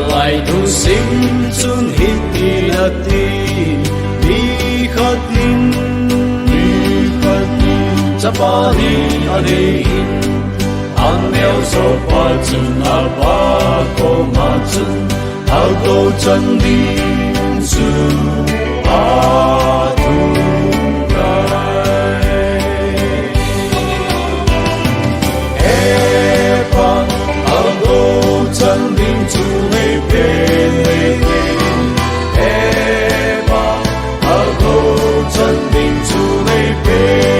lại thu sinh chun hít đi là đi khát tin cha ba đi ở đây anh nêu số ba chân à ba cô mà chân ao tô chân đi su a tu gai e pa ao tô chân đi su này bên e pa ao tô chân đi su này bên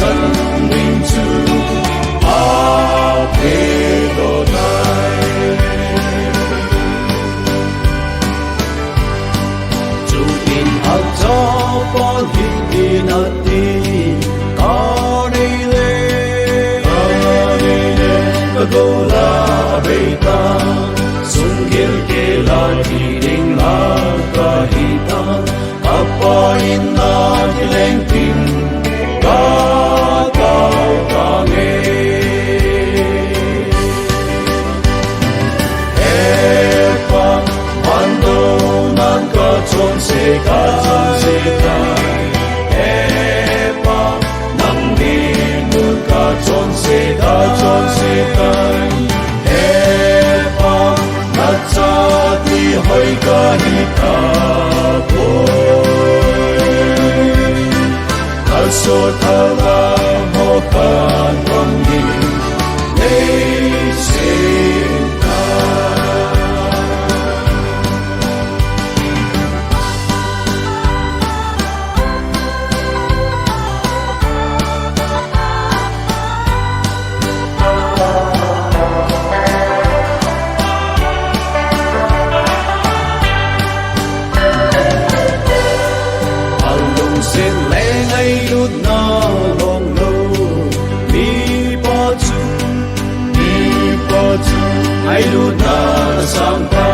chân linh chủ a thế độ này chủ tin học cho con hít đi nát đi có đi lên có cô là bề ta sung kiel kê là thì đình là cả hi ta apa inna di leng tin chọn sẽ cài epa nang đi muốn cả chọn sẽ cài epa nát cha đi hỏi cả đi cả bồi thà số thà la mô can con đi lấy xin ai lu na sang ta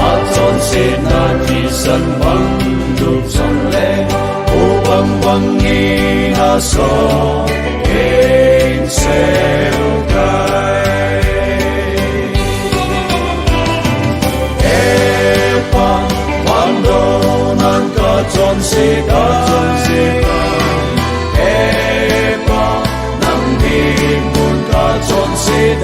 a chọn sẽ na chỉ sân băng đục sông lệ ô băng băng nghe na so keng seo kai e pa quando nan ka chọn sẽ kai e pa nang đi muốn ka chọn sẽ